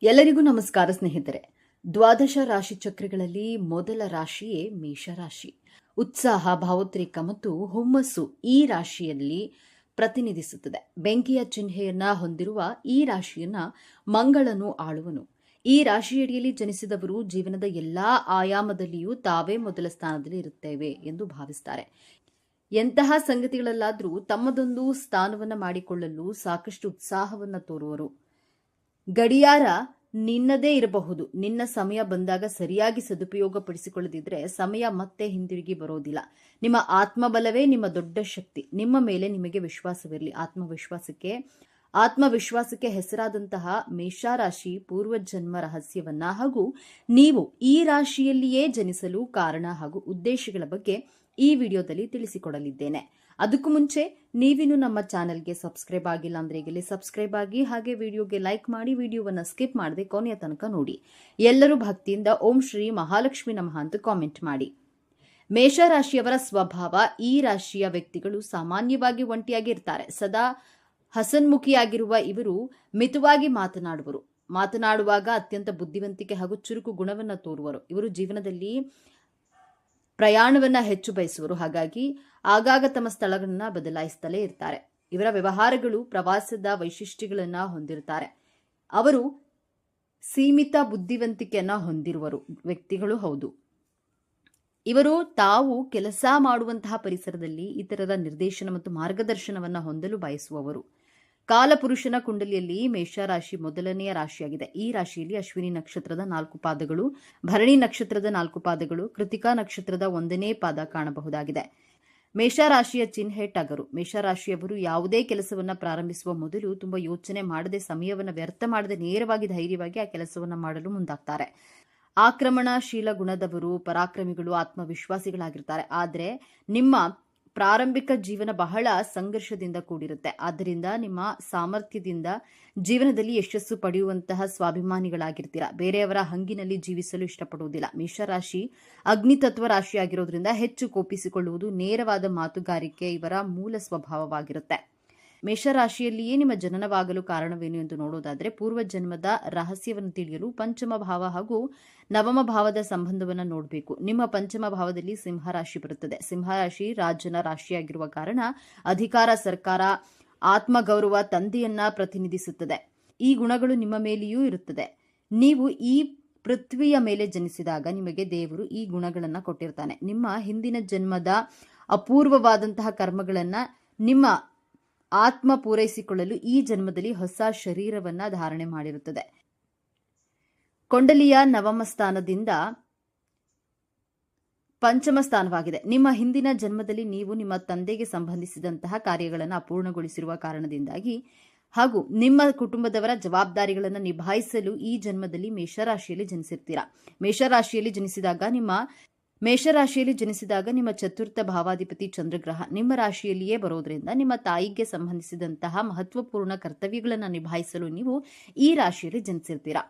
ಎಲ್ಲರಿಗೂ ನಮಸ್ಕಾರ ಸ್ನೇಹಿತರೆ. ದ್ವಾದಶ ರಾಶಿ ಚಕ್ರಗಳಲ್ಲಿ ಮೊದಲ ರಾಶಿಯೇ ಮೇಷರಾಶಿ. ಉತ್ಸಾಹ, ಭಾವೋದ್ರೇಕ ಮತ್ತು ಹುಮ್ಮಸ್ಸು ಈ ರಾಶಿಯಲ್ಲಿ ಪ್ರತಿನಿಧಿಸುತ್ತದೆ. ಬೆಂಕಿಯ ಚಿಹ್ನೆಯನ್ನ ಹೊಂದಿರುವ ಈ ರಾಶಿಯನ್ನ ಮಂಗಳನು ಆಳುವನು. ಈ ರಾಶಿಯಡಿಯಲ್ಲಿ ಜನಿಸಿದವರು ಜೀವನದ ಎಲ್ಲಾ ಆಯಾಮದಲ್ಲಿಯೂ ತಾವೇ ಮೊದಲ ಸ್ಥಾನದಲ್ಲಿ ಇರುತ್ತೇವೆ ಎಂದು ಭಾವಿಸುತ್ತಾರೆ. ಎಂತಹ ಸಂಗತಿಗಳಲ್ಲಾದರೂ ತಮ್ಮದೊಂದು ಸ್ಥಾನವನ್ನು ಮಾಡಿಕೊಳ್ಳಲು ಸಾಕಷ್ಟು ಉತ್ಸಾಹವನ್ನು ತೋರುವರು. ಗಡಿಯಾರ ನಿನ್ನದೇ ಇರಬಹುದು. ನಿನ್ನ ಸಮಯ ಬಂದಾಗ ಸರಿಯಾಗಿ ಸದುಪಯೋಗ ಪಡಿಸಿಕೊಳ್ಳದಿದ್ರೆ ಸಮಯ ಮತ್ತೆ ಹಿಂದಿರುಗಿ ಬರೋದಿಲ್ಲ. ನಿಮ್ಮ ಆತ್ಮಬಲವೇ ನಿಮ್ಮ ದೊಡ್ಡ ಶಕ್ತಿ. ನಿಮ್ಮ ಮೇಲೆ ನಿಮಗೆ ವಿಶ್ವಾಸವಿರಲಿ. ಆತ್ಮವಿಶ್ವಾಸಕ್ಕೆ ಹೆಸರಾದಂತಹ ಮೇಷರಾಶಿ ಪೂರ್ವಜನ್ಮ ರಹಸ್ಯವನ್ನ ಹಾಗೂ ನೀವು ಈ ರಾಶಿಯಲ್ಲಿಯೇ ಜನಿಸಲು ಕಾರಣ ಹಾಗೂ ಉದ್ದೇಶಗಳ ಬಗ್ಗೆ ಈ ವಿಡಿಯೋದಲ್ಲಿ ತಿಳಿಸಿಕೊಡಲಿದ್ದೇನೆ. ಅದಕ್ಕೂ ಮುಂಚೆ ನೀವಿನ್ನು ನಮ್ಮ ಚಾನೆಲ್ಗೆ ಸಬ್ಸ್ಕ್ರೈಬ್ ಆಗಿಲ್ಲ ಅಂದ್ರೆ ಈಗಲೇ ಸಬ್ಸ್ಕ್ರೈಬ್ ಆಗಿ, ಹಾಗೆ ವಿಡಿಯೋಗೆ ಲೈಕ್ ಮಾಡಿ, ವಿಡಿಯೋವನ್ನ ಸ್ಕಿಪ್ ಮಾಡದೆ ಕೊನೆಯ ತನಕ ನೋಡಿ. ಎಲ್ಲರೂ ಭಕ್ತಿಯಿಂದ ಓಂ ಶ್ರೀ ಮಹಾಲಕ್ಷ್ಮಿ ನಮಃ ಅಂತ ಕಾಮೆಂಟ್ ಮಾಡಿ. ಮೇಷರಾಶಿಯವರ ಸ್ವಭಾವ. ಈ ರಾಶಿಯ ವ್ಯಕ್ತಿಗಳು ಸಾಮಾನ್ಯವಾಗಿ ಒಂಟಿಯಾಗಿ ಇರ್ತಾರೆ. ಸದಾ ಹಸನ್ಮುಖಿಯಾಗಿರುವ ಇವರು ಮಿತವಾಗಿ ಮಾತನಾಡುವಾಗ ಅತ್ಯಂತ ಬುದ್ಧಿವಂತಿಕೆ ಹಾಗೂ ಚುರುಕು ಗುಣವನ್ನು ತೋರುವರು. ಇವರು ಜೀವನದಲ್ಲಿ ಪ್ರಯಾಣವನ್ನ ಹೆಚ್ಚು ಬಯಸುವರು. ಹಾಗಾಗಿ ಆಗಾಗ ತಮ್ಮ ಸ್ಥಳಗಳನ್ನ ಬದಲಾಯಿಸುತ್ತಲೇ ಇರ್ತಾರೆ. ಇವರ ವ್ಯವಹಾರಗಳು ಪ್ರವಾಸದ ವೈಶಿಷ್ಟ್ಯಗಳನ್ನ ಹೊಂದಿರುತ್ತಾರೆ. ಅವರು ಸೀಮಿತ ಬುದ್ಧಿವಂತಿಕೆಯನ್ನ ಹೊಂದಿರುವರು ವ್ಯಕ್ತಿಗಳು ಹೌದು. ಇವರು ತಾವು ಕೆಲಸ ಮಾಡುವಂತಹ ಪರಿಸರದಲ್ಲಿ ಇತರರ ನಿರ್ದೇಶನ ಮತ್ತು ಮಾರ್ಗದರ್ಶನವನ್ನ ಹೊಂದಲು ಬಯಸುವವರು. ಕಾಲಪುರುಷನ ಕುಂಡಲಿಯಲ್ಲಿ ಮೇಷರಾಶಿ ಮೊದಲನೆಯ ರಾಶಿಯಾಗಿದೆ. ಈ ರಾಶಿಯಲ್ಲಿ ಅಶ್ವಿನಿ ನಕ್ಷತ್ರದ 4 ಪಾದಗಳು, ಭರಣಿ ನಕ್ಷತ್ರದ 4 ಪಾದಗಳು, ಕೃತಿಕಾ ನಕ್ಷತ್ರದ 1ನೇ ಪಾದ ಕಾಣಬಹುದಾಗಿದೆ. ಮೇಷರಾಶಿಯ ಚಿಹ್ನೆ ಟಗರು. ಮೇಷರಾಶಿಯವರು ಯಾವುದೇ ಕೆಲಸವನ್ನ ಪ್ರಾರಂಭಿಸುವ ಮೊದಲು ತುಂಬಾ ಯೋಚನೆ ಮಾಡದೆ, ಸಮಯವನ್ನು ವ್ಯರ್ಥ ಮಾಡದೆ ನೇರವಾಗಿ ಧೈರ್ಯವಾಗಿ ಆ ಕೆಲಸವನ್ನ ಮಾಡಲು ಮುಂದಾಗ್ತಾರೆ. ಆಕ್ರಮಣಶೀಲ ಗುಣದವರು, ಪರಾಕ್ರಮಿಗಳು, ಆತ್ಮವಿಶ್ವಾಸಿಗಳಾಗಿರ್ತಾರೆ. ಆದರೆ ನಿಮ್ಮ ಪ್ರಾರಂಭಿಕ ಜೀವನ ಬಹಳ ಸಂಘರ್ಷದಿಂದ ಕೂಡಿರುತ್ತೆ. ಆದ್ದರಿಂದ ನಿಮ್ಮ ಸಾಮರ್ಥ್ಯದಿಂದ ಜೀವನದಲ್ಲಿ ಯಶಸ್ಸು ಪಡೆಯುವಂತಹ ಸ್ವಾಭಿಮಾನಿಗಳಾಗಿರ್ತೀರಾ. ಬೇರೆಯವರ ಹಂಗಿನಲ್ಲಿ ಜೀವಿಸಲು ಇಷ್ಟಪಡುವುದಿಲ್ಲ. ಮೇಷರಾಶಿ ಅಗ್ನಿತತ್ವ ರಾಶಿಯಾಗಿರೋದ್ರಿಂದ ಹೆಚ್ಚು ಕೋಪಿಸಿಕೊಳ್ಳುವುದು, ನೇರವಾದ ಮಾತುಗಾರಿಕೆ ಇವರ ಮೂಲ ಸ್ವಭಾವವಾಗಿರುತ್ತೆ. ಮೇಷರಾಶಿಯಲ್ಲಿಯೇ ನಿಮ್ಮ ಜನನವಾಗಲು ಕಾರಣವೇನು ಎಂದು ನೋಡೋದಾದರೆ, ಪೂರ್ವಜನ್ಮದ ರಹಸ್ಯವನ್ನು ತಿಳಿಯಲು ಪಂಚಮ ಭಾವ ಹಾಗೂ ನವಮ ಭಾವದ ಸಂಬಂಧವನ್ನು ನೋಡಬೇಕು. ನಿಮ್ಮ ಪಂಚಮ ಭಾವದಲ್ಲಿ ಸಿಂಹರಾಶಿ ಬರುತ್ತದೆ. ಸಿಂಹರಾಶಿ ರಾಜನ ರಾಶಿಯಾಗಿರುವ ಕಾರಣ ಅಧಿಕಾರ, ಸರ್ಕಾರ, ಆತ್ಮಗೌರವ, ತಂದೆಯನ್ನ ಪ್ರತಿನಿಧಿಸುತ್ತದೆ. ಈ ಗುಣಗಳು ನಿಮ್ಮ ಮೇಲೆಯೂ ಇರುತ್ತದೆ. ನೀವು ಈ ಪೃಥ್ವಿಯ ಮೇಲೆ ಜನಿಸಿದಾಗ ನಿಮಗೆ ದೇವರು ಈ ಗುಣಗಳನ್ನು ಕೊಟ್ಟಿರ್ತಾನೆ. ನಿಮ್ಮ ಹಿಂದಿನ ಜನ್ಮದ ಅಪೂರ್ವವಾದಂತಹ ಕರ್ಮಗಳನ್ನ ನಿಮ್ಮ ಆತ್ಮ ಪೂರೈಸಿಕೊಳ್ಳಲು ಈ ಜನ್ಮದಲ್ಲಿ ಹೊಸ ಶರೀರವನ್ನ ಧಾರಣೆ ಮಾಡಿರುತ್ತದೆ. ಕೊಂಡಲಿಯ ನವಮ ಸ್ಥಾನದಿಂದ ಪಂಚಮ ಸ್ಥಾನವಾಗಿದೆ. ನಿಮ್ಮ ಹಿಂದಿನ ಜನ್ಮದಲ್ಲಿ ನೀವು ನಿಮ್ಮ ತಂದೆಗೆ ಸಂಬಂಧಿಸಿದಂತಹ ಕಾರ್ಯಗಳನ್ನು ಅಪೂರ್ಣಗೊಳಿಸಿರುವ ಕಾರಣದಿಂದಾಗಿ ಹಾಗೂ ನಿಮ್ಮ ಕುಟುಂಬದವರ ಜವಾಬ್ದಾರಿಗಳನ್ನು ನಿಭಾಯಿಸಲು ಈ ಜನ್ಮದಲ್ಲಿ ಮೇಷರಾಶಿಯಲ್ಲಿ ಜನಿಸಿರ್ತೀರಾ. ಮೇಷರಾಶಿಯಲ್ಲಿ ಜನಿಸಿದಾಗ ನಿಮ್ಮ ಚತುರ್ಥ ಭಾವಾಧಿಪತಿ ಚಂದ್ರಗ್ರಹ ನಿಮ್ಮ ರಾಶಿಯಲ್ಲಿಯೇ ಬರೋದ್ರಿಂದ ನಿಮ್ಮ ತಾಯಿಗೆ ಸಂಬಂಧಿಸಿದಂತಹ ಮಹತ್ವಪೂರ್ಣ ಕರ್ತವ್ಯಗಳನ್ನು ನಿಭಾಯಿಸಲು ನೀವು ಈ ರಾಶಿಯಲ್ಲಿ ಜನಿಸಿರ್ತೀರಾ.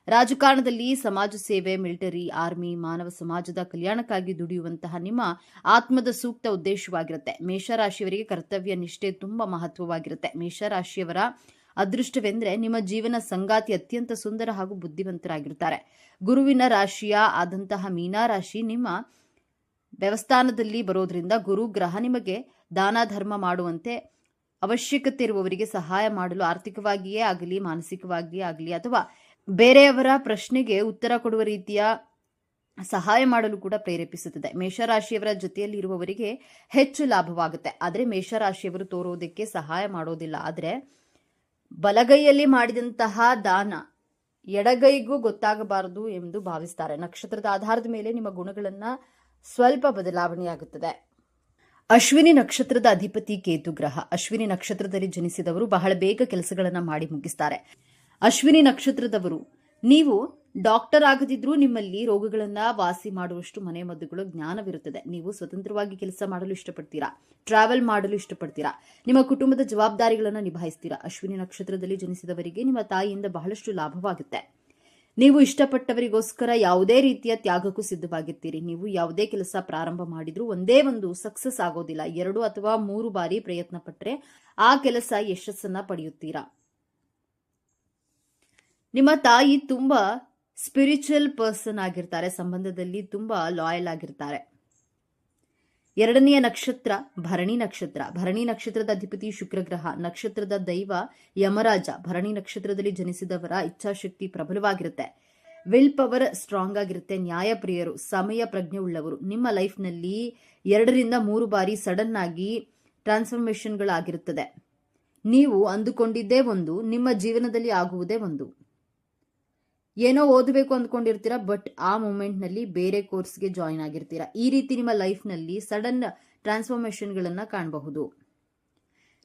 ರಾಜಕಾರಣದಲ್ಲಿ, ಸಮಾಜ ಸೇವೆ, ಮಿಲಿಟರಿ, ಆರ್ಮಿ, ಮಾನವ ಸಮಾಜದ ಕಲ್ಯಾಣಕ್ಕಾಗಿ ದುಡಿಯುವಂತಹ ನಿಮ್ಮ ಆತ್ಮದ ಸೂಕ್ತ ಉದ್ದೇಶವಾಗಿರುತ್ತೆ. ಮೇಷರಾಶಿಯವರಿಗೆ ಕರ್ತವ್ಯ ನಿಷ್ಠೆ ತುಂಬಾ ಮಹತ್ವವಾಗಿರುತ್ತೆ. ಮೇಷರಾಶಿಯವರ ಅದೃಷ್ಟವೆಂದರೆ ನಿಮ್ಮ ಜೀವನ ಸಂಗಾತಿ ಅತ್ಯಂತ ಸುಂದರ ಹಾಗೂ ಬುದ್ಧಿವಂತರಾಗಿರುತ್ತಾರೆ. ಗುರುವಿನ ರಾಶಿಯ ಆದಂತಹ ಮೀನರಾಶಿ ನಿಮ್ಮ ವ್ಯವಸ್ಥಾನದಲ್ಲಿ ಬರೋದ್ರಿಂದ ಗುರು ಗ್ರಹ ನಿಮಗೆ ದಾನ ಧರ್ಮ ಮಾಡುವಂತೆ ಅವಶ್ಯಕತೆ ಇರುವವರಿಗೆ ಸಹಾಯ ಮಾಡಲು, ಆರ್ಥಿಕವಾಗಿಯೇ ಆಗಲಿ ಮಾನಸಿಕವಾಗಿಯೇ ಆಗಲಿ ಅಥವಾ ಬೇರೆಯವರ ಪ್ರಶ್ನೆಗೆ ಉತ್ತರ ಕೊಡುವ ರೀತಿಯ ಸಹಾಯ ಮಾಡಲು ಕೂಡ ಪ್ರೇರೇಪಿಸುತ್ತದೆ. ಮೇಷರಾಶಿಯವರ ಜೊತೆಯಲ್ಲಿ ಇರುವವರಿಗೆ ಹೆಚ್ಚು ಲಾಭವಾಗುತ್ತೆ. ಆದರೆ ಮೇಷರಾಶಿಯವರು ತೋರೋದಕ್ಕೆ ಸಹಾಯ ಮಾಡೋದಿಲ್ಲ. ಆದರೆ ಬಲಗೈಯಲ್ಲಿ ಮಾಡಿದಂತಹ ದಾನ ಎಡಗೈಗೂ ಗೊತ್ತಾಗಬಾರದು ಎಂದು ಭಾವಿಸ್ತಾರೆ. ನಕ್ಷತ್ರದ ಆಧಾರದ ಮೇಲೆ ನಿಮ್ಮ ಗುಣಗಳನ್ನ ಸ್ವಲ್ಪ ಬದಲಾವಣೆಯಾಗುತ್ತದೆ. ಅಶ್ವಿನಿ ನಕ್ಷತ್ರದ ಅಧಿಪತಿ ಕೇತು ಗ್ರಹ. ಅಶ್ವಿನಿ ನಕ್ಷತ್ರದಲ್ಲಿ ಜನಿಸಿದವರು ಬಹಳ ಬೇಗ ಕೆಲಸಗಳನ್ನ ಮಾಡಿ ಮುಗಿಸ್ತಾರೆ. ಅಶ್ವಿನಿ ನಕ್ಷತ್ರದವರು ನೀವು ಡಾಕ್ಟರ್ ಆಗದಿದ್ರೂ ನಿಮ್ಮಲ್ಲಿ ರೋಗಗಳನ್ನ ವಾಸಿ ಮಾಡುವಷ್ಟು ಮನೆಮದ್ದುಗಳು ಜ್ಞಾನವಿರುತ್ತದೆ. ನೀವು ಸ್ವತಂತ್ರವಾಗಿ ಕೆಲಸ ಮಾಡಲು ಇಷ್ಟಪಡ್ತೀರಾ, ಟ್ರಾವೆಲ್ ಮಾಡಲು ಇಷ್ಟಪಡ್ತೀರಾ, ನಿಮ್ಮ ಕುಟುಂಬದ ಜವಾಬ್ದಾರಿಗಳನ್ನು ನಿಭಾಯಿಸ್ತೀರಾ. ಅಶ್ವಿನಿ ನಕ್ಷತ್ರದಲ್ಲಿ ಜನಿಸಿದವರಿಗೆ ನಿಮ್ಮ ತಾಯಿಯಿಂದ ಬಹಳಷ್ಟು ಲಾಭವಾಗುತ್ತೆ. ನೀವು ಇಷ್ಟಪಟ್ಟವರಿಗೋಸ್ಕರ ಯಾವುದೇ ರೀತಿಯ ತ್ಯಾಗಕ್ಕೂ ಸಿದ್ಧವಾಗಿರ್ತೀರಿ. ನೀವು ಯಾವುದೇ ಕೆಲಸ ಪ್ರಾರಂಭ ಮಾಡಿದ್ರೂ ಒಂದೇ ಒಂದು ಸಕ್ಸಸ್ ಆಗೋದಿಲ್ಲ. 2 ಅಥವಾ 3 ಬಾರಿ ಪ್ರಯತ್ನ ಪಟ್ಟರೆ ಆ ಕೆಲಸ ಯಶಸ್ಸನ್ನ ಪಡೆಯುತ್ತೀರಾ. ನಿಮ್ಮ ತಾಯಿ ತುಂಬಾ ಸ್ಪಿರಿಚುವಲ್ ಪರ್ಸನ್ ಆಗಿರ್ತಾರೆ, ಸಂಬಂಧದಲ್ಲಿ ತುಂಬಾ ಲಾಯಲ್ ಆಗಿರ್ತಾರೆ. ಎರಡನೆಯ ನಕ್ಷತ್ರ ಭರಣಿ ನಕ್ಷತ್ರ. ಭರಣಿ ನಕ್ಷತ್ರದ ಅಧಿಪತಿ ಶುಕ್ರಗ್ರಹ, ನಕ್ಷತ್ರದ ದೈವ ಯಮರಾಜ. ಭರಣಿ ನಕ್ಷತ್ರದಲ್ಲಿ ಜನಿಸಿದವರ ಇಚ್ಛಾಶಕ್ತಿ ಪ್ರಬಲವಾಗಿರುತ್ತೆ, ವಿಲ್ ಪವರ್ ಸ್ಟ್ರಾಂಗ್ ಆಗಿರುತ್ತೆ, ನ್ಯಾಯಪ್ರಿಯರು, ಸಮಯ ಪ್ರಜ್ಞೆ ಉಳ್ಳವರು. ನಿಮ್ಮ ಲೈಫ್ನಲ್ಲಿ 2-3 ಬಾರಿ ಸಡನ್ ಆಗಿ ಟ್ರಾನ್ಸ್ಫಾರ್ಮೇಶನ್ಗಳಾಗಿರುತ್ತದೆ. ನೀವು ಅಂದುಕೊಂಡಿದ್ದೇ ಒಂದು, ನಿಮ್ಮ ಜೀವನದಲ್ಲಿ ಆಗುವುದೇ ಒಂದು. ಏನೋ ಓದಬೇಕು ಅಂದ್ಕೊಂಡಿರ್ತೀರಾ, ಬಟ್ ಆ ಮೂಮೆಂಟ್ನಲ್ಲಿ ಬೇರೆ ಕೋರ್ಸ್ಗೆ ಜಾಯಿನ್ ಆಗಿರ್ತೀರಾ. ಈ ರೀತಿ ನಿಮ್ಮ ಲೈಫ್ನಲ್ಲಿ ಸಡನ್ ಟ್ರಾನ್ಸ್ಫಾರ್ಮೇಶನ್ಗಳನ್ನ ಕಾಣಬಹುದು.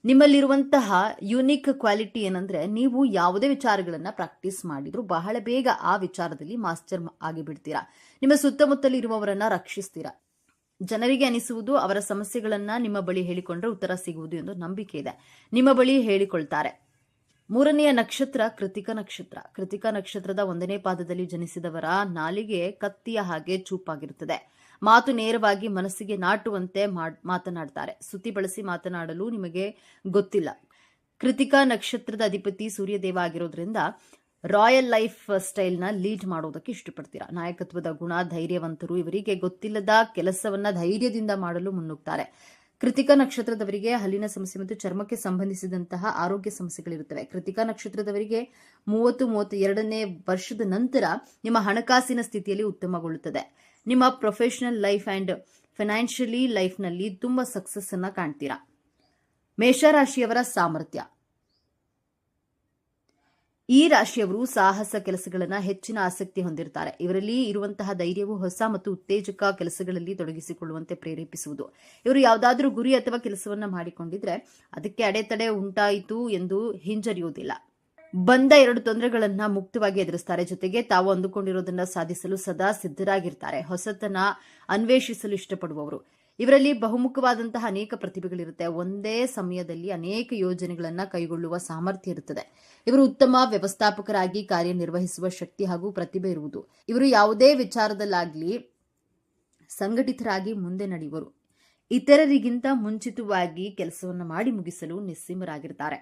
ನಿಮ್ಮಲ್ಲಿರುವಂತಹ ಯುನಿಕ್ ಕ್ವಾಲಿಟಿ ಏನಂದ್ರೆ, ನೀವು ಯಾವುದೇ ವಿಚಾರಗಳನ್ನ ಪ್ರಾಕ್ಟೀಸ್ ಮಾಡಿದ್ರು ಬಹಳ ಬೇಗ ಆ ವಿಚಾರದಲ್ಲಿ ಮಾಸ್ಟರ್ ಆಗಿಬಿಡ್ತೀರಾ. ನಿಮ್ಮ ಸುತ್ತಮುತ್ತಲಿರುವವರನ್ನ ರಕ್ಷಿಸ್ತೀರಾ. ಜನರಿಗೆ ಅನಿಸುವುದು ಅವರ ಸಮಸ್ಯೆಗಳನ್ನ ನಿಮ್ಮ ಬಳಿ ಹೇಳಿಕೊಂಡ್ರೆ ಉತ್ತರ ಸಿಗುವುದು ಎಂದು ನಂಬಿಕೆ ಇದೆ. ನಿಮ್ಮ ಬಳಿ ಹೇಳಿಕೊಳ್ತಾರೆ. ಮೂರನೆಯ ನಕ್ಷತ್ರ ಕೃತಿಕಾ ನಕ್ಷತ್ರ. ಕೃತಿಕಾ ನಕ್ಷತ್ರದ 1ನೇ ಪಾದದಲ್ಲಿ ಜನಿಸಿದವರ ನಾಲಿಗೆ ಕತ್ತಿಯ ಹಾಗೆ ಚೂಪಾಗಿರುತ್ತದೆ. ಮಾತು ನೇರವಾಗಿ ಮನಸ್ಸಿಗೆ ನಾಟುವಂತೆ ಮಾತನಾಡ್ತಾರೆ. ಸುತ್ತಿ ಬಳಸಿ ಮಾತನಾಡಲು ನಿಮಗೆ ಗೊತ್ತಿಲ್ಲ. ಕೃತಿಕಾ ನಕ್ಷತ್ರದ ಅಧಿಪತಿ ಸೂರ್ಯದೇವ ಆಗಿರೋದ್ರಿಂದ ರಾಯಲ್ ಲೈಫ್ ಸ್ಟೈಲ್ನ ಲೀಡ್ ಮಾಡೋದಕ್ಕೆ ಇಷ್ಟಪಡ್ತೀರಾ. ನಾಯಕತ್ವದ ಗುಣ, ಧೈರ್ಯವಂತರು. ಇವರಿಗೆ ಗೊತ್ತಿಲ್ಲದ ಕೆಲಸವನ್ನ ಧೈರ್ಯದಿಂದ ಮಾಡಲು ಮುನ್ನುಗ್ತಾರೆ. ಕೃತಿಕಾ ನಕ್ಷತ್ರದವರಿಗೆ ಹಲ್ಲಿನ ಸಮಸ್ಯೆ ಮತ್ತು ಚರ್ಮಕ್ಕೆ ಸಂಬಂಧಿಸಿದಂತಹ ಆರೋಗ್ಯ ಸಮಸ್ಯೆಗಳಿರುತ್ತವೆ. ಕೃತಿಕಾ ನಕ್ಷತ್ರದವರಿಗೆ 30-32ನೇ ವರ್ಷದ ನಂತರ ನಿಮ್ಮ ಹಣಕಾಸಿನ ಸ್ಥಿತಿಯಲ್ಲಿ ಉತ್ತಮಗೊಳ್ಳುತ್ತದೆ. ನಿಮ್ಮ ಪ್ರೊಫೆಷನಲ್ ಲೈಫ್ ಅಂಡ್ ಫೈನಾನ್ಷಿಯಲಿ ಲೈಫ್ನಲ್ಲಿ ತುಂಬಾ ಸಕ್ಸಸ್ ಅನ್ನ ಕಾಣ್ತೀರಾ. ಮೇಷರಾಶಿಯವರ ಸಾಮರ್ಥ್ಯ. ಈ ರಾಶಿಯವರು ಸಾಹಸ ಕೆಲಸಗಳನ್ನ ಹೆಚ್ಚಿನ ಆಸಕ್ತಿ ಹೊಂದಿರುತ್ತಾರೆ. ಇವರಲ್ಲಿ ಇರುವಂತಹ ಧೈರ್ಯವು ಹೊಸ ಮತ್ತು ಉತ್ತೇಜಕ ಕೆಲಸಗಳಲ್ಲಿ ತೊಡಗಿಸಿಕೊಳ್ಳುವಂತೆ ಪ್ರೇರೇಪಿಸುವುದು. ಇವರು ಯಾವುದಾದ್ರೂ ಗುರಿ ಅಥವಾ ಕೆಲಸವನ್ನ ಮಾಡಿಕೊಂಡಿದ್ರೆ ಅದಕ್ಕೆ ಅಡೆತಡೆ ಉಂಟಾಯಿತು ಎಂದು ಹಿಂಜರಿಯುವುದಿಲ್ಲ. ಬಂದ 2 ತೊಂದರೆಗಳನ್ನ ಮುಕ್ತವಾಗಿ ಎದುರಿಸ್ತಾರೆ. ಜೊತೆಗೆ ತಾವು ಅಂದುಕೊಂಡಿರೋದನ್ನ ಸಾಧಿಸಲು ಸದಾ ಸಿದ್ಧರಾಗಿರ್ತಾರೆ. ಹೊಸತನ ಅನ್ವೇಷಿಸಲು ಇಷ್ಟಪಡುವವರು. ಇವರಲ್ಲಿ ಬಹುಮುಖವಾದಂತಹ ಅನೇಕ ಪ್ರತಿಭೆಗಳಿರುತ್ತೆ. ಒಂದೇ ಸಮಯದಲ್ಲಿ ಅನೇಕ ಯೋಜನೆಗಳನ್ನ ಕೈಗೊಳ್ಳುವ ಸಾಮರ್ಥ್ಯ ಇರುತ್ತದೆ. ಇವರು ಉತ್ತಮ ವ್ಯವಸ್ಥಾಪಕರಾಗಿ ಕಾರ್ಯನಿರ್ವಹಿಸುವ ಶಕ್ತಿ ಹಾಗೂ ಪ್ರತಿಭೆ ಇರುವುದು. ಇವರು ಯಾವುದೇ ವಿಚಾರದಲ್ಲಾಗ್ಲಿ ಸಂಘಟಿತರಾಗಿ ಮುಂದೆ ನಡೆಯುವರು. ಇತರರಿಗಿಂತ ಮುಂಚಿತವಾಗಿ ಕೆಲಸವನ್ನು ಮಾಡಿ ಮುಗಿಸಲು ನಿಸ್ಸೀಮರಾಗಿರ್ತಾರೆ.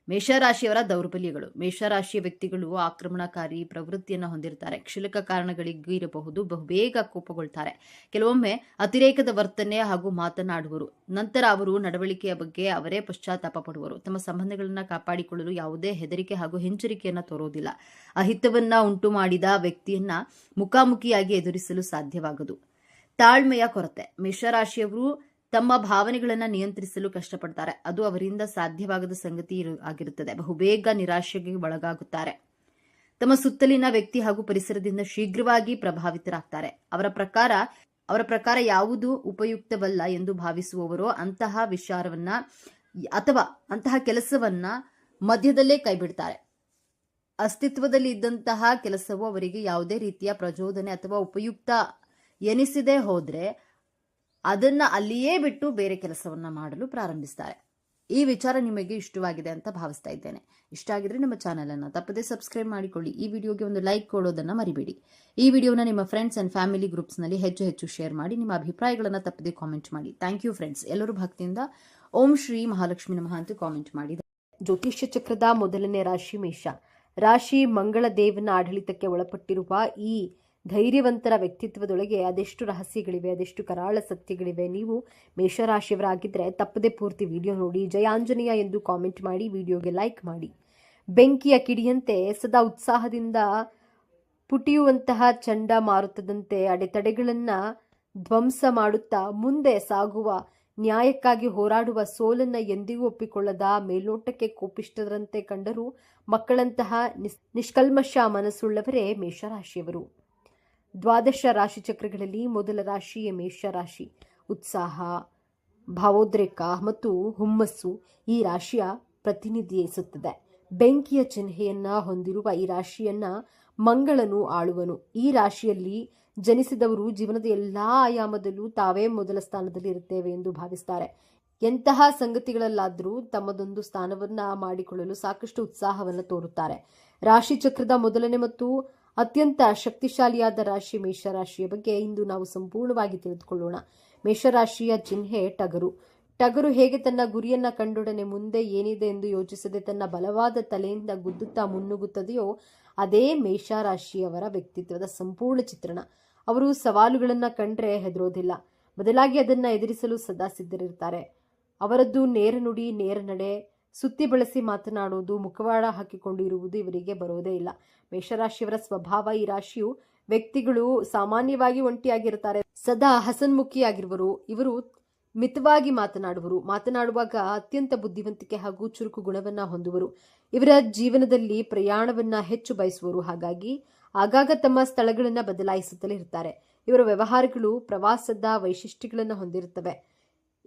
ಮೇಷರಾಶಿಯವರ ದೌರ್ಬಲ್ಯಗಳು. ಮೇಷರಾಶಿಯ ವ್ಯಕ್ತಿಗಳು ಆಕ್ರಮಣಕಾರಿ ಪ್ರವೃತ್ತಿಯನ್ನು ಹೊಂದಿರುತ್ತಾರೆ. ಕ್ಷುಲ್ಲಕ ಕಾರಣಗಳಿಗೂ ಇರಬಹುದು, ಬಹುಬೇಗ ಕೋಪಗೊಳ್ತಾರೆ. ಕೆಲವೊಮ್ಮೆ ಅತಿರೇಕದ ವರ್ತನೆ ಹಾಗೂ ಮಾತನಾಡುವರು. ನಂತರ ಅವರು ನಡವಳಿಕೆಯ ಬಗ್ಗೆ ಅವರೇ ಪಶ್ಚಾತ್ತಾಪ ಪಡುವರು. ತಮ್ಮ ಸಂಬಂಧಗಳನ್ನು ಕಾಪಾಡಿಕೊಳ್ಳಲು ಯಾವುದೇ ಹೆದರಿಕೆ ಹಾಗೂ ಹಿಂಜರಿಕೆಯನ್ನು ತೋರುವುದಿಲ್ಲ. ಅಹಿತವನ್ನ ಉಂಟು ಮಾಡಿದ ವ್ಯಕ್ತಿಯನ್ನ ಮುಖಾಮುಖಿಯಾಗಿ ಎದುರಿಸಲು ಸಾಧ್ಯವಾಗದು. ತಾಳ್ಮೆಯ ಕೊರತೆ. ಮೇಷರಾಶಿಯವರು ತಮ್ಮ ಭಾವನೆಗಳನ್ನು ನಿಯಂತ್ರಿಸಲು ಕಷ್ಟಪಡ್ತಾರೆ. ಅದು ಅವರಿಂದ ಸಾಧ್ಯವಾಗದ ಸಂಗತಿ ಆಗಿರುತ್ತದೆ. ಬಹುಬೇಗ ನಿರಾಶೆಗೆ ಒಳಗಾಗುತ್ತಾರೆ. ತಮ್ಮ ಸುತ್ತಲಿನ ವ್ಯಕ್ತಿ ಹಾಗೂ ಪರಿಸರದಿಂದ ಶೀಘ್ರವಾಗಿ ಪ್ರಭಾವಿತರಾಗ್ತಾರೆ. ಅವರ ಪ್ರಕಾರ ಯಾವುದು ಉಪಯುಕ್ತವಲ್ಲ ಎಂದು ಭಾವಿಸುವವರೋ ಅಂತಹ ವಿಚಾರವನ್ನ ಅಥವಾ ಅಂತಹ ಕೆಲಸವನ್ನ ಮಧ್ಯದಲ್ಲೇ ಕೈಬಿಡ್ತಾರೆ. ಅಸ್ತಿತ್ವದಲ್ಲಿ ಇದ್ದಂತಹ ಕೆಲಸವು ಅವರಿಗೆ ಯಾವುದೇ ರೀತಿಯ ಪ್ರಚೋದನೆ ಅಥವಾ ಉಪಯುಕ್ತ ಎನಿಸದೆ ಹೋದ್ರೆ ಅದನ್ನ ಅಲ್ಲಿಯೇ ಬಿಟ್ಟು ಬೇರೆ ಕೆಲಸವನ್ನ ಮಾಡಲು ಪ್ರಾರಂಭಿಸ್ತಾರೆ. ಈ ವಿಚಾರ ನಿಮಗೆ ಇಷ್ಟವಾಗಿದೆ ಅಂತ ಭಾವಿಸ್ತಾ ಇದ್ದೇನೆ. ಇಷ್ಟ ಆಗಿದ್ರೆ ನಮ್ಮ ಚಾನೆಲ್ ಅನ್ನ ತಪ್ಪದೆ ಸಬ್ಸ್ಕ್ರೈಬ್ ಮಾಡಿಕೊಳ್ಳಿ. ಈ ವಿಡಿಯೋಗೆ ಒಂದು ಲೈಕ್ ಕೊಡೋದನ್ನ ಮರಿಬೇಡಿ. ಈ ವಿಡಿಯೋನ ನಿಮ್ಮ ಫ್ರೆಂಡ್ಸ್ ಅಂಡ್ ಫ್ಯಾಮಿಲಿ ಗ್ರೂಪ್ಸ್ ನಲ್ಲಿ ಹೆಚ್ಚು ಶೇರ್ ಮಾಡಿ. ನಿಮ್ಮ ಅಭಿಪ್ರಾಯಗಳನ್ನ ತಪ್ಪದೆ ಕಾಮೆಂಟ್ ಮಾಡಿ. Thank you friends. ಎಲ್ಲರೂ ಭಕ್ತಿಯಿಂದ ಓಂ ಶ್ರೀ ಮಹಾಲಕ್ಷ್ಮಿ ನಮಃ ಅಂತ ಕಾಮೆಂಟ್ ಮಾಡಿ. ಜ್ಯೋತಿಷ್ಯ ಚಕ್ರದ 1ನೇ ರಾಶಿ ಮೇಷ ರಾಶಿ. ಮಂಗಳ ದೇವನ ಆಡಳಿತಕ್ಕೆ ಒಳಪಟ್ಟಿರುವ ಈ ಧೈರ್ಯವಂತರ ವ್ಯಕ್ತಿತ್ವದೊಳಗೆ ಅದೆಷ್ಟು ರಹಸ್ಯಗಳಿವೆ, ಅದೆಷ್ಟು ಕರಾಳ ಸತ್ಯಗಳಿವೆ. ನೀವು ಮೇಷರಾಶಿಯವರಾಗಿದ್ದರೆ ತಪ್ಪದೆ ಪೂರ್ತಿ ವಿಡಿಯೋ ನೋಡಿ. ಜಯ ಆಂಜನೇಯ ಎಂದು ಕಾಮೆಂಟ್ ಮಾಡಿ, ವಿಡಿಯೋಗೆ ಲೈಕ್ ಮಾಡಿ. ಬೆಂಕಿಯ ಕಿಡಿಯಂತೆ ಸದಾ ಉತ್ಸಾಹದಿಂದ ಪುಟಿಯುವಂತಹ ಚಂಡಮಾರುತದಂತೆ ಅಡೆತಡೆಗಳನ್ನು ಧ್ವಂಸ ಮಾಡುತ್ತಾ ಮುಂದೆ ಸಾಗುವ, ನ್ಯಾಯಕ್ಕಾಗಿ ಹೋರಾಡುವ, ಸೋಲನ್ನ ಎಂದಿಗೂ ಒಪ್ಪಿಕೊಳ್ಳದ, ಮೇಲ್ನೋಟಕ್ಕೆ ಕೋಪಿಷ್ಟರಂತೆ ಕಂಡರೂ ಮಕ್ಕಳಂತಹ ನಿಷ್ಕಲ್ಮಶ ಮನಸ್ಸುಳ್ಳವರೇ ಮೇಷರಾಶಿಯವರು. ದ್ವಾದಶ ರಾಶಿ ಚಕ್ರಗಳಲ್ಲಿ ಮೊದಲ ರಾಶಿಯೇ ಮೇಷರಾಶಿ. ಉತ್ಸಾಹ, ಭಾವೋದ್ರೇಕ ಮತ್ತು ಹುಮ್ಮಸ್ಸು ಈ ರಾಶಿಯ ಪ್ರತಿನಿಧಿಸುತ್ತದೆ. ಬೆಂಕಿಯ ಚಿಹ್ನೆಯನ್ನ ಹೊಂದಿರುವ ಈ ರಾಶಿಯನ್ನ ಮಂಗಳನು ಆಳುವನು. ಈ ರಾಶಿಯಲ್ಲಿ ಜನಿಸಿದವರು ಜೀವನದ ಎಲ್ಲಾ ಆಯಾಮದಲ್ಲೂ ತಾವೇ ಮೊದಲ ಸ್ಥಾನದಲ್ಲಿ ಇರುತ್ತೇವೆ ಎಂದು ಭಾವಿಸ್ತಾರೆ. ಎಂತಹ ಸಂಗತಿಗಳಲ್ಲಾದರೂ ತಮ್ಮದೊಂದು ಸ್ಥಾನವನ್ನ ಮಾಡಿಕೊಳ್ಳಲು ಸಾಕಷ್ಟು ಉತ್ಸಾಹವನ್ನು ತೋರುತ್ತಾರೆ. ರಾಶಿ ಚಕ್ರದ ಮೊದಲನೇ ಮತ್ತು ಅತ್ಯಂತ ಶಕ್ತಿಶಾಲಿಯಾದ ರಾಶಿ ಮೇಷರಾಶಿಯ ಬಗ್ಗೆ ಇಂದು ನಾವು ಸಂಪೂರ್ಣವಾಗಿ ತಿಳಿದುಕೊಳ್ಳೋಣ. ಮೇಷರಾಶಿಯ ಚಿಹ್ನೆ ಟಗರು. ಟಗರು ಹೇಗೆ ತನ್ನ ಗುರಿಯನ್ನ ಕಂಡೊಡನೆ ಮುಂದೆ ಏನಿದೆ ಎಂದು ಯೋಚಿಸದೆ ತನ್ನ ಬಲವಾದ ತಲೆಯಿಂದ ಗುದ್ದುತ್ತಾ ಮುನ್ನುಗ್ಗುತ್ತದೆಯೋ ಅದೇ ಮೇಷರಾಶಿಯವರ ವ್ಯಕ್ತಿತ್ವದ ಸಂಪೂರ್ಣ ಚಿತ್ರಣ. ಅವರು ಸವಾಲುಗಳನ್ನು ಕಂಡ್ರೆ ಹೆದರೋದಿಲ್ಲ, ಬದಲಾಗಿ ಅದನ್ನು ಎದುರಿಸಲು ಸದಾ ಸಿದ್ಧರಿರ್ತಾರೆ. ಅವರದ್ದು ನೇರ ನುಡಿ, ನೇರ ನಡೆ, ಸುತ್ತಿ ಬಳಸಿ ಮಾತನಾಡುವುದು, ಮುಖವಾಡ ಹಾಕಿಕೊಂಡು ಇರುವುದು ಇವರಿಗೆ ಬರೋದೇ ಇಲ್ಲ. ಮೇಷರಾಶಿಯವರ ಸ್ವಭಾವ. ಈ ರಾಶಿಯು ವ್ಯಕ್ತಿಗಳು ಸಾಮಾನ್ಯವಾಗಿ ಒಂಟಿಯಾಗಿರುತ್ತಾರೆ, ಸದಾ ಹಸನ್ಮುಖಿಯಾಗಿರುವರು. ಇವರು ಮಿತವಾಗಿ ಮಾತನಾಡುವಾಗ ಅತ್ಯಂತ ಬುದ್ಧಿವಂತಿಕೆ ಹಾಗೂ ಚುರುಕು ಗುಣವನ್ನ ಹೊಂದುವರು. ಇವರ ಜೀವನದಲ್ಲಿ ಪ್ರಯಾಣವನ್ನ ಹೆಚ್ಚು ಬಯಸುವರು, ಹಾಗಾಗಿ ಆಗಾಗ ತಮ್ಮ ಸ್ಥಳಗಳನ್ನು ಬದಲಾಯಿಸುತ್ತಲೇ ಇರ್ತಾರೆ. ಇವರ ವ್ಯವಹಾರಗಳು ಪ್ರವಾಸದ ವೈಶಿಷ್ಟ್ಯಗಳನ್ನು ಹೊಂದಿರುತ್ತವೆ.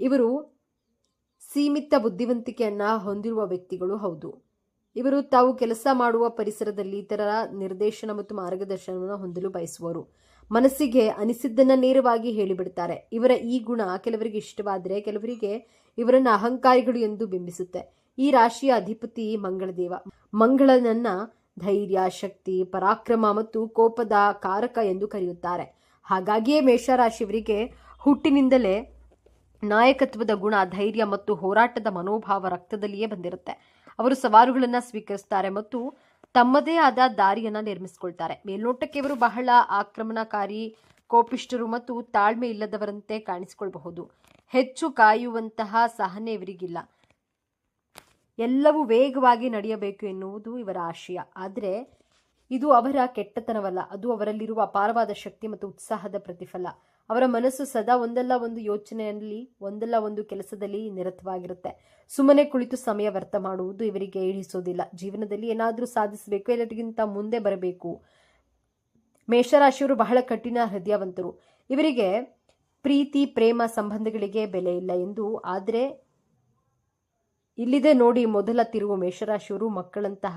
ಇವರು ಸೀಮಿತ ಬುದ್ಧಿವಂತಿಕೆಯನ್ನ ಹೊಂದಿರುವ ವ್ಯಕ್ತಿಗಳು ಹೌದು. ಇವರು ತಾವು ಕೆಲಸ ಮಾಡುವ ಪರಿಸರದಲ್ಲಿ ಇತರರ ನಿರ್ದೇಶನ ಮತ್ತು ಮಾರ್ಗದರ್ಶನವನ್ನು ಹೊಂದಲು ಬಯಸುವರು. ಮನಸ್ಸಿಗೆ ಅನಿಸಿದ್ದನ್ನ ನೇರವಾಗಿ ಹೇಳಿಬಿಡ್ತಾರೆ. ಇವರ ಈ ಗುಣ ಕೆಲವರಿಗೆ ಇಷ್ಟವಾದರೆ ಕೆಲವರಿಗೆ ಇವರನ್ನ ಅಹಂಕಾರಿಗಳು ಎಂದು ಬಿಂಬಿಸುತ್ತೆ. ಈ ರಾಶಿಯ ಅಧಿಪತಿ ಮಂಗಳದೇವ. ಮಂಗಳನನ್ನ ಧೈರ್ಯ, ಶಕ್ತಿ, ಪರಾಕ್ರಮ ಮತ್ತು ಕೋಪದ ಕಾರಕ ಎಂದು ಕರೆಯುತ್ತಾರೆ. ಹಾಗಾಗಿಯೇ ಮೇಷರಾಶಿಯವರಿಗೆ ಹುಟ್ಟಿನಿಂದಲೇ ನಾಯಕತ್ವದ ಗುಣ, ಧೈರ್ಯ ಮತ್ತು ಹೋರಾಟದ ಮನೋಭಾವ ರಕ್ತದಲ್ಲಿಯೇ ಬಂದಿರುತ್ತೆ. ಅವರು ಸವಾಲುಗಳನ್ನು ಸ್ವೀಕರಿಸ್ತಾರೆ ಮತ್ತು ತಮ್ಮದೇ ಆದ ದಾರಿಯನ್ನ ನಿರ್ಮಿಸಿಕೊಳ್ತಾರೆ. ಮೇಲ್ನೋಟಕ್ಕೆ ಇವರು ಬಹಳ ಆಕ್ರಮಣಕಾರಿ, ಕೋಪಿಷ್ಠರು ಮತ್ತು ತಾಳ್ಮೆ ಇಲ್ಲದವರಂತೆ ಕಾಣಿಸಿಕೊಳ್ಳಬಹುದು. ಹೆಚ್ಚು ಕಾಯುವಂತಹ ಸಹನೆ ಇವರಿಗಿಲ್ಲ. ಎಲ್ಲವೂ ವೇಗವಾಗಿ ನಡೆಯಬೇಕು ಎನ್ನುವುದು ಇವರ ಆಶಯ. ಆದರೆ ಇದು ಅವರ ಕೆಟ್ಟತನವಲ್ಲ, ಅದು ಅವರಲ್ಲಿರುವ ಅಪಾರವಾದ ಶಕ್ತಿ ಮತ್ತು ಉತ್ಸಾಹದ ಪ್ರತಿಫಲ. ಅವರ ಮನಸ್ಸು ಸದಾ ಒಂದಲ್ಲ ಒಂದು ಯೋಚನೆಯಲ್ಲಿ, ಒಂದಲ್ಲ ಒಂದು ಕೆಲಸದಲ್ಲಿ ನಿರತವಾಗಿರುತ್ತೆ. ಸುಮ್ಮನೆ ಕುಳಿತು ಸಮಯ ವ್ಯರ್ಥ ಮಾಡುವುದು ಇವರಿಗೆ ಇಳಿಸೋದಿಲ್ಲ. ಜೀವನದಲ್ಲಿ ಏನಾದರೂ ಸಾಧಿಸಬೇಕು, ಎಲ್ಲರಿಗಿಂತ ಮುಂದೆ ಬರಬೇಕು. ಮೇಷರಾಶಿಯವರು ಬಹಳ ಕಠಿಣ ಹೃದಯವಂತರು. ಇವರಿಗೆ ಪ್ರೀತಿ, ಪ್ರೇಮ, ಸಂಬಂಧಗಳಿಗೆ ಬೆಲೆ ಇಲ್ಲ ಎಂದು. ಆದರೆ ಇಲ್ಲಿದೆ ನೋಡಿ ಮೊದಲ ತಿರುವು. ಮೇಷರಾಶಿಯವರು ಮಕ್ಕಳಂತಹ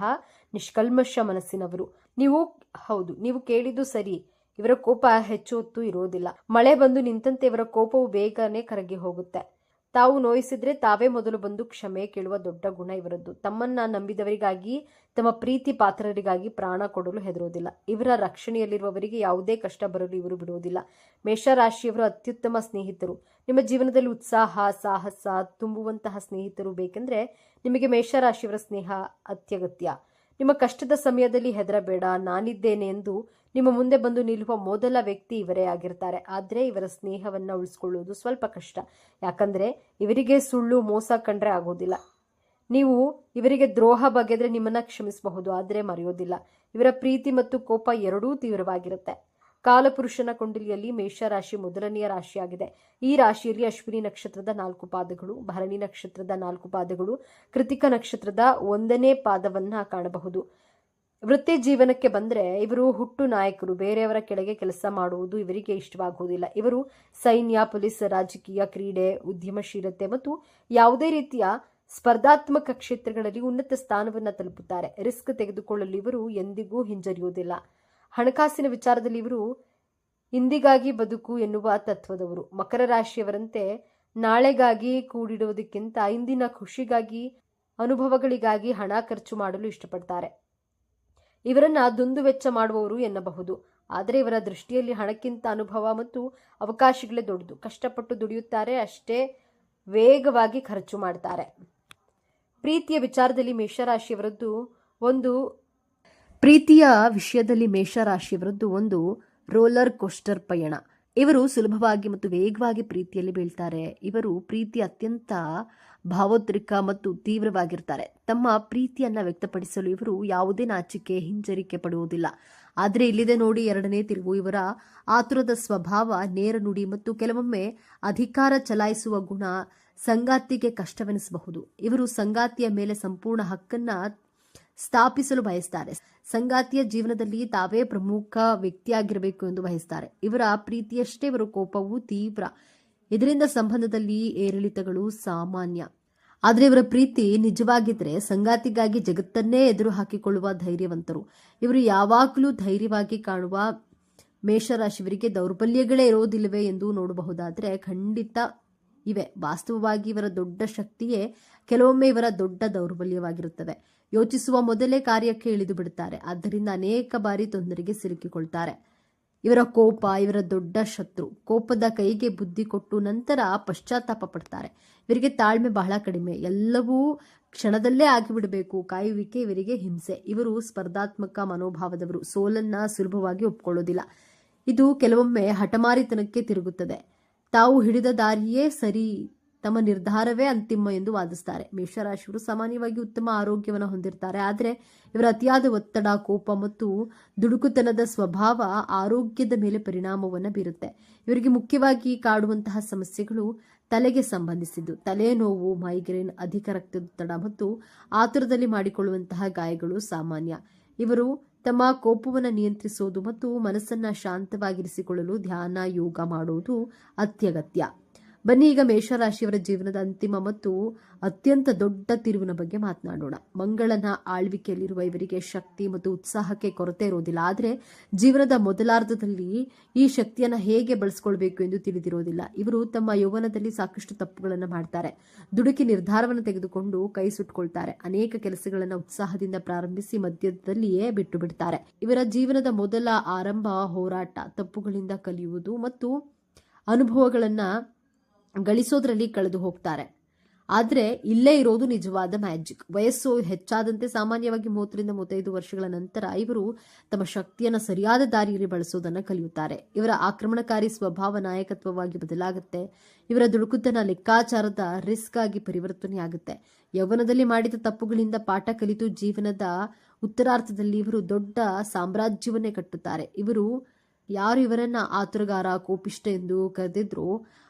ನಿಷ್ಕಲ್ಮಶ ಮನಸ್ಸಿನವರು. ನೀವು ಕೇಳಿದ್ದು ಸರಿ. ಇವರ ಕೋಪ ಹೆಚ್ಚು ಹೊತ್ತು ಇರೋದಿಲ್ಲ. ಮಳೆ ಬಂದು ನಿಂತಂತೆ ಇವರ ಕೋಪವು ಬೇಗನೆ ಕರಗಿ ಹೋಗುತ್ತೆ. ತಾವು ನೋಯಿಸಿದ್ರೆ ತಾವೇ ಮೊದಲು ಬಂದು ಕ್ಷಮೆ ಕೇಳುವ ದೊಡ್ಡ ಗುಣ ಇವರದ್ದು. ತಮ್ಮನ್ನ ನಂಬಿದವರಿಗಾಗಿ, ತಮ್ಮ ಪ್ರೀತಿ ಪಾತ್ರರಿಗಾಗಿ ಪ್ರಾಣ ಕೊಡಲು ಹೆದರೋದಿಲ್ಲ. ಇವರ ರಕ್ಷಣೆಯಲ್ಲಿರುವವರಿಗೆ ಯಾವುದೇ ಕಷ್ಟ ಬರಲು ಇವರು ಬಿಡುವುದಿಲ್ಲ. ಮೇಷರಾಶಿಯವರು ಅತ್ಯುತ್ತಮ ಸ್ನೇಹಿತರು. ನಿಮ್ಮ ಜೀವನದಲ್ಲಿ ಉತ್ಸಾಹ, ಸಾಹಸ ತುಂಬುವಂತಹ ಸ್ನೇಹಿತರು ಬೇಕೆಂದ್ರೆ ನಿಮಗೆ ಮೇಷರಾಶಿಯವರ ಸ್ನೇಹ ಅತ್ಯಗತ್ಯ. ನಿಮ್ಮ ಕಷ್ಟದ ಸಮಯದಲ್ಲಿ ಹೆದರಬೇಡ, ನಾನಿದ್ದೇನೆ ಎಂದು ನಿಮ್ಮ ಮುಂದೆ ಬಂದು ನಿಲ್ಲುವ ಮೊದಲ ವ್ಯಕ್ತಿ ಇವರೇ ಆಗಿರ್ತಾರೆ. ಆದರೆ ಇವರ ಸ್ನೇಹವನ್ನ ಉಳಿಸ್ಕೊಳ್ಳುವುದು ಸ್ವಲ್ಪ ಕಷ್ಟ. ಯಾಕಂದ್ರೆ ಇವರಿಗೆ ಸುಳ್ಳು, ಮೋಸ ಕಂಡ್ರೆ ಆಗೋದಿಲ್ಲ. ನೀವು ಇವರಿಗೆ ದ್ರೋಹ ಬಗೆದ್ರೆ ನಿಮ್ಮನ್ನ ಕ್ಷಮಿಸಬಹುದು, ಆದರೆ ಮರೆಯೋದಿಲ್ಲ. ಇವರ ಪ್ರೀತಿ ಮತ್ತು ಕೋಪ ಎರಡೂ ತೀವ್ರವಾಗಿರುತ್ತೆ. ಕಾಲಪುರುಷನ ಕುಂಡಲಿಯಲ್ಲಿ ಮೇಷರಾಶಿ ಮೊದಲನೆಯ ರಾಶಿಯಾಗಿದೆ. ಈ ರಾಶಿಯಲ್ಲಿ ಅಶ್ವಿನಿ ನಕ್ಷತ್ರದ 4 ಪಾದಗಳು, ಭರಣಿ ನಕ್ಷತ್ರದ 4 ಪಾದಗಳು, ಕೃತಿಕ ನಕ್ಷತ್ರದ 1ನೇ ಪಾದವನ್ನ ಕಾಣಬಹುದು. ವೃತ್ತಿ ಜೀವನಕ್ಕೆ ಬಂದ್ರೆ ಇವರು ಹುಟ್ಟು ನಾಯಕರು. ಬೇರೆಯವರ ಕೆಳಗೆ ಕೆಲಸ ಮಾಡುವುದು ಇವರಿಗೆ ಇಷ್ಟವಾಗುವುದಿಲ್ಲ. ಇವರು ಸೈನ್ಯ, ಪೊಲೀಸ್, ರಾಜಕೀಯ, ಕ್ರೀಡೆ, ಉದ್ಯಮಶೀಲತೆ ಮತ್ತು ಯಾವುದೇ ರೀತಿಯ ಸ್ಪರ್ಧಾತ್ಮಕ ಕ್ಷೇತ್ರಗಳಲ್ಲಿ ಉನ್ನತ ಸ್ಥಾನವನ್ನು ತಲುಪುತ್ತಾರೆ. ರಿಸ್ಕ್ ತೆಗೆದುಕೊಳ್ಳಲು ಇವರು ಎಂದಿಗೂ ಹಿಂಜರಿಯುವುದಿಲ್ಲ. ಹಣಕಾಸಿನ ವಿಚಾರದಲ್ಲಿ ಇವರು ಇಂದಿಗಾಗಿ ಬದುಕು ಎನ್ನುವ ತತ್ವದವರು. ಮಕರ ರಾಶಿಯವರಂತೆ ನಾಳೆಗಾಗಿ ಕೂಡಿಡುವುದಕ್ಕಿಂತ ಇಂದಿನ ಖುಷಿಗಾಗಿ, ಅನುಭವಗಳಿಗಾಗಿ ಹಣ ಖರ್ಚು ಮಾಡಲು ಇಷ್ಟಪಡ್ತಾರೆ. ಇವರನ್ನ ದುಂದು ವೆಚ್ಚ ಮಾಡುವವರು ಎನ್ನಬಹುದು. ಆದರೆ ಇವರ ದೃಷ್ಟಿಯಲ್ಲಿ ಹಣಕ್ಕಿಂತ ಅನುಭವ ಮತ್ತು ಅವಕಾಶಗಳೇ ದೊಡ್ಡದು. ಕಷ್ಟಪಟ್ಟು ದುಡಿಯುತ್ತಾರೆ, ಅಷ್ಟೇ ವೇಗವಾಗಿ ಖರ್ಚು ಮಾಡ್ತಾರೆ. ಪ್ರೀತಿಯ ವಿಚಾರದಲ್ಲಿ ಮೇಷರಾಶಿಯವರದ್ದು ಒಂದು ರೋಲರ್ ಕೋಸ್ಟರ್ ಪಯಣ. ಇವರು ಸುಲಭವಾಗಿ ಮತ್ತು ವೇಗವಾಗಿ ಪ್ರೀತಿಯಲ್ಲಿ ಬೀಳ್ತಾರೆ. ಇವರು ಪ್ರೀತಿ ಅತ್ಯಂತ ಭಾವೋದ್ರಿಕ ಮತ್ತು ತೀವ್ರವಾಗಿರ್ತಾರೆ. ತಮ್ಮ ಪ್ರೀತಿಯನ್ನ ವ್ಯಕ್ತಪಡಿಸಲು ಇವರು ಯಾವುದೇ ನಾಚಿಕೆ, ಹಿಂಜರಿಕೆ ಪಡುವುದಿಲ್ಲ. ಆದರೆ ಇಲ್ಲಿದೆ ನೋಡಿ 2ನೇ ತಿರುವು. ಇವರ ಆತುರದ ಸ್ವಭಾವ, ನೇರ ನುಡಿ ಮತ್ತು ಕೆಲವೊಮ್ಮೆ ಅಧಿಕಾರ ಚಲಾಯಿಸುವ ಗುಣ ಸಂಗಾತಿಗೆ ಕಷ್ಟವೆನಿಸಬಹುದು. ಇವರು ಸಂಗಾತಿಯ ಮೇಲೆ ಸಂಪೂರ್ಣ ಹಕ್ಕನ್ನ ಸ್ಥಾಪಿಸಲು ಬಯಸ್ತಾರೆ. ಸಂಗಾತಿಯ ಜೀವನದಲ್ಲಿ ತಾವೇ ಪ್ರಮುಖ ವ್ಯಕ್ತಿಯಾಗಿರಬೇಕು ಎಂದು ಬಯಸ್ತಾರೆ. ಇವರ ಪ್ರೀತಿಯಷ್ಟೇ ಇವರ ಕೋಪವೂ ತೀವ್ರ. ಇದರಿಂದ ಸಂಬಂಧದಲ್ಲಿ ಏರಿಳಿತಗಳು ಸಾಮಾನ್ಯ. ಆದರೆ ಇವರ ಪ್ರೀತಿ ನಿಜವಾಗಿದ್ರೆ ಸಂಗಾತಿಗಾಗಿ ಜಗತ್ತನ್ನೇ ಎದುರು ಹಾಕಿಕೊಳ್ಳುವ ಧೈರ್ಯವಂತರು. ಇವರು ಯಾವಾಗಲೂ ಧೈರ್ಯವಾಗಿ ಕಾಣುವ ಮೇಷರಾಶಿಯವರಿಗೆ ದೌರ್ಬಲ್ಯಗಳೇ ಇರೋದಿಲ್ಲವೇ ಎಂದು ನೋಡಬಹುದಾದ್ರೆ ಖಂಡಿತ ಇವೆ. ವಾಸ್ತವವಾಗಿ ಇವರ ದೊಡ್ಡ ಶಕ್ತಿಯೇ ಕೆಲವೊಮ್ಮೆ ಇವರ ದೊಡ್ಡ ದೌರ್ಬಲ್ಯವಾಗಿರುತ್ತದೆ. ಯೋಚಿಸುವ ಮೊದಲೇ ಕಾರ್ಯಕ್ಕೆ ಇಳಿದು ಬಿಡುತ್ತಾರೆ. ಆದ್ದರಿಂದ ಅನೇಕ ಬಾರಿ ತೊಂದರೆಗೆ ಸಿಲುಕಿಕೊಳ್ತಾರೆ. ಇವರ ಕೋಪ ಇವರ ದೊಡ್ಡ ಶತ್ರು. ಕೋಪದ ಕೈಗೆ ಬುದ್ಧಿ ಕೊಟ್ಟು ನಂತರ ಪಶ್ಚಾತ್ತಾಪ ಪಡ್ತಾರೆ. ಇವರಿಗೆ ತಾಳ್ಮೆ ಬಹಳ ಕಡಿಮೆ. ಎಲ್ಲವೂ ಕ್ಷಣದಲ್ಲೇ ಆಗಿಬಿಡಬೇಕು, ಕಾಯುವಿಕೆ ಇವರಿಗೆ ಹಿಂಸೆ. ಇವರು ಸ್ಪರ್ಧಾತ್ಮಕ ಮನೋಭಾವದವರು, ಸೋಲನ್ನ ಸುಲಭವಾಗಿ ಒಪ್ಕೊಳ್ಳೋದಿಲ್ಲ. ಇದು ಕೆಲವೊಮ್ಮೆ ಹಠಮಾರಿತನಕ್ಕೆ ತಿರುಗುತ್ತದೆ. ತಾವು ಹಿಡಿದ ದಾರಿಯೇ ಸರಿ, ತಮ್ಮ ನಿರ್ಧಾರವೇ ಅಂತಿಮ ಎಂದು ವಾದಿಸ್ತಾರೆ. ಮೇಷರಾಶಿಯವರು ಸಾಮಾನ್ಯವಾಗಿ ಉತ್ತಮ ಆರೋಗ್ಯವನ್ನು ಹೊಂದಿರ್ತಾರೆ. ಆದರೆ ಇವರ ಅತಿಯಾದ ಒತ್ತಡ, ಕೋಪ ಮತ್ತು ದುಡುಕುತನದ ಸ್ವಭಾವ ಆರೋಗ್ಯದ ಮೇಲೆ ಪರಿಣಾಮವನ್ನು ಬೀರುತ್ತೆ. ಇವರಿಗೆ ಮುಖ್ಯವಾಗಿ ಕಾಡುವಂತಹ ಸಮಸ್ಯೆಗಳು ತಲೆಗೆ ಸಂಬಂಧಿಸಿದ್ದು. ತಲೆನೋವು, ಮೈಗ್ರೇನ್, ಅಧಿಕ ರಕ್ತದೊತ್ತಡ ಮತ್ತು ಆತುರದಲ್ಲಿ ಮಾಡಿಕೊಳ್ಳುವಂತಹ ಗಾಯಗಳು ಸಾಮಾನ್ಯ. ಇವರು ತಮ್ಮ ಕೋಪವನ್ನು ನಿಯಂತ್ರಿಸೋದು ಮತ್ತು ಮನಸ್ಸನ್ನ ಶಾಂತವಾಗಿರಿಸಿಕೊಳ್ಳಲು ಧ್ಯಾನ, ಯೋಗ ಮಾಡುವುದು ಅತ್ಯಗತ್ಯ. ಬನ್ನಿ ಈಗ ಮೇಷರಾಶಿಯವರ ಜೀವನದ ಅಂತಿಮ ಮತ್ತು ಅತ್ಯಂತ ದೊಡ್ಡ ತಿರುವಿನ ಬಗ್ಗೆ ಮಾತನಾಡೋಣ. ಮಂಗಳನ ಆಳ್ವಿಕೆಯಲ್ಲಿರುವ ಇವರಿಗೆ ಶಕ್ತಿ ಮತ್ತು ಉತ್ಸಾಹಕ್ಕೆ ಕೊರತೆ ಇರೋದಿಲ್ಲ. ಆದರೆ ಜೀವನದ ಮೊದಲಾರ್ಧದಲ್ಲಿ ಈ ಶಕ್ತಿಯನ್ನು ಹೇಗೆ ಬಳಸ್ಕೊಳ್ಬೇಕು ಎಂದು ತಿಳಿದಿರೋದಿಲ್ಲ. ಇವರು ತಮ್ಮ ಯೌವನದಲ್ಲಿ ಸಾಕಷ್ಟು ತಪ್ಪುಗಳನ್ನು ಮಾಡ್ತಾರೆ. ದುಡುಕಿ ನಿರ್ಧಾರವನ್ನು ತೆಗೆದುಕೊಂಡು ಕೈ ಸುಟ್ಕೊಳ್ತಾರೆ. ಅನೇಕ ಕೆಲಸಗಳನ್ನು ಉತ್ಸಾಹದಿಂದ ಪ್ರಾರಂಭಿಸಿ ಮಧ್ಯದಲ್ಲಿಯೇ ಬಿಟ್ಟು ಬಿಡ್ತಾರೆ. ಇವರ ಜೀವನದ ಮೊದಲ ಆರಂಭ ಹೋರಾಟ, ತಪ್ಪುಗಳಿಂದ ಕಲಿಯುವುದು ಮತ್ತು ಅನುಭವಗಳನ್ನು ಗಳಿಸೋದ್ರಲ್ಲಿ ಕಳೆದು ಹೋಗ್ತಾರೆ. ಆದರೆ ಇಲ್ಲೇ ಇರೋದು ನಿಜವಾದ ಮ್ಯಾಜಿಕ್. ವಯಸ್ಸು ಹೆಚ್ಚಾದಂತೆ ಸಾಮಾನ್ಯವಾಗಿ 30-35 ವರ್ಷಗಳ ನಂತರ ಇವರು ತಮ್ಮ ಶಕ್ತಿಯನ್ನು ಸರಿಯಾದ ದಾರಿಯಲ್ಲಿ ಬಳಸೋದನ್ನು ಕಲಿಯುತ್ತಾರೆ. ಇವರ ಆಕ್ರಮಣಕಾರಿ ಸ್ವಭಾವ ನಾಯಕತ್ವವಾಗಿ ಬದಲಾಗುತ್ತೆ. ಇವರ ದುಡುಕುತನ ಲೆಕ್ಕಾಚಾರದ ರಿಸ್ಕ್ ಆಗಿ ಪರಿವರ್ತನೆಯಾಗುತ್ತೆ. ಯೌವನದಲ್ಲಿ ಮಾಡಿದ ತಪ್ಪುಗಳಿಂದ ಪಾಠ ಕಲಿತು ಜೀವನದ ಉತ್ತರಾರ್ಧದಲ್ಲಿ ಇವರು ದೊಡ್ಡ ಸಾಮ್ರಾಜ್ಯವನ್ನೇ ಕಟ್ಟುತ್ತಾರೆ. ಯಾರು ಇವರನ್ನ ಆತುರಗಾರ, ಕೋಪಿಷ್ಟ ಎಂದು ಕರೆದಿದ್ರೋ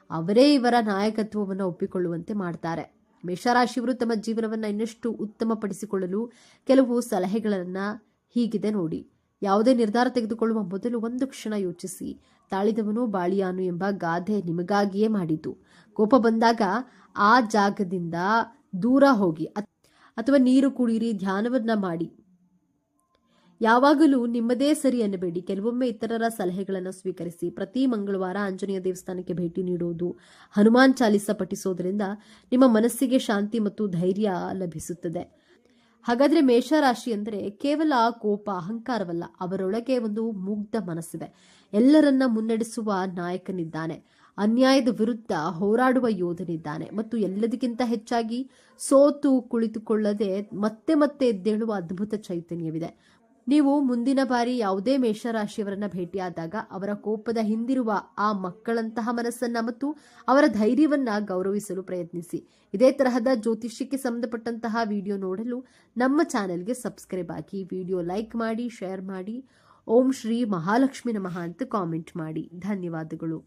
ಅವರೇ ಇವರ ನಾಯಕತ್ವವನ್ನು ಒಪ್ಪಿಕೊಳ್ಳುವಂತೆ ಮಾಡ್ತಾರೆ. ಮೇಷರಾಶಿಯವರು ತಮ್ಮ ಜೀವನವನ್ನು ಇನ್ನಷ್ಟು ಉತ್ತಮಪಡಿಸಿಕೊಳ್ಳಲು ಕೆಲವು ಸಲಹೆಗಳನ್ನು ಹೀಗಿದೆ ನೋಡಿ. ಯಾವುದೇ ನಿರ್ಧಾರ ತೆಗೆದುಕೊಳ್ಳುವ ಮೊದಲು ಒಂದು ಕ್ಷಣ ಯೋಚಿಸಿ. ತಾಳಿದವನು ಬಾಳಿಯಾನು ಎಂಬ ಗಾದೆ ನಿಮಗಾಗಿಯೇ ಮಾಡಿದ್ದು. ಕೋಪ ಬಂದಾಗ ಆ ಜಾಗದಿಂದ ದೂರ ಹೋಗಿ ಅಥವಾ ನೀರು ಕುಡಿಯಿರಿ, ಧ್ಯಾನವನ್ನ ಮಾಡಿ. ಯಾವಾಗಲೂ ನಿಮ್ಮದೇ ಸರಿ ಅನ್ನಬೇಡಿ. ಕೆಲವೊಮ್ಮೆ ಇತರರ ಸಲಹೆಗಳನ್ನು ಸ್ವೀಕರಿಸಿ. ಪ್ರತಿ ಮಂಗಳವಾರ ಆಂಜನೇಯ ದೇವಸ್ಥಾನಕ್ಕೆ ಭೇಟಿ ನೀಡುವುದು, ಹನುಮಾನ್ ಚಾಲಿಸ ಪಠಿಸೋದ್ರಿಂದ ನಿಮ್ಮ ಮನಸ್ಸಿಗೆ ಶಾಂತಿ ಮತ್ತು ಧೈರ್ಯ ಲಭಿಸುತ್ತದೆ. ಹಾಗಾದ್ರೆ ಮೇಷರಾಶಿ ಅಂದರೆ ಕೇವಲ ಕೋಪ, ಅಹಂಕಾರವಲ್ಲ. ಅವರೊಳಗೆ ಒಂದು ಮುಗ್ಧ ಮನಸ್ಸಿದೆ. ಎಲ್ಲರನ್ನ ಮುನ್ನಡೆಸುವ ನಾಯಕನಿದ್ದಾನೆ. ಅನ್ಯಾಯದ ವಿರುದ್ಧ ಹೋರಾಡುವ ಯೋಧನಿದ್ದಾನೆ ಮತ್ತು ಎಲ್ಲದಕ್ಕಿಂತ ಹೆಚ್ಚಾಗಿ ಸೋತು ಕುಳಿತುಕೊಳ್ಳದೆ ಮತ್ತೆ ಮತ್ತೆ ಎದ್ದೇಳುವ ಅದ್ಭುತ ಚೈತನ್ಯವಿದೆ. ನೀವು ಮುಂದಿನ ಬಾರಿ ಯಾವುದೇ ಮೇಷರಾಶಿಯವರನ್ನ ಭೇಟಿಯಾದಾಗ ಅವರ ಕೋಪದ ಹಿಂದಿರುವ ಆ ಮಕ್ಕಳಂತಹ ಮನಸ್ಸನ್ನ ಮತ್ತು ಅವರ ಧೈರ್ಯವನ್ನ ಗೌರವಿಸಲು ಪ್ರಯತ್ನಿಸಿ. ಇದೇ ತರಹದ ಜ್ಯೋತಿಷ್ಯಕ್ಕೆ ಸಂಬಂಧಪಟ್ಟಂತಹ ವಿಡಿಯೋ ನೋಡಲು ನಮ್ಮ ಚಾನೆಲ್ಗೆ ಸಬ್ಸ್ಕ್ರೈಬ್ ಆಗಿ, ವಿಡಿಯೋ ಲೈಕ್ ಮಾಡಿ, ಶೇರ್ ಮಾಡಿ. ಓಂ ಶ್ರೀ ಮಹಾಲಕ್ಷ್ಮಿ ನಮಃ ಅಂತ ಕಾಮೆಂಟ್ ಮಾಡಿ. ಧನ್ಯವಾದಗಳು.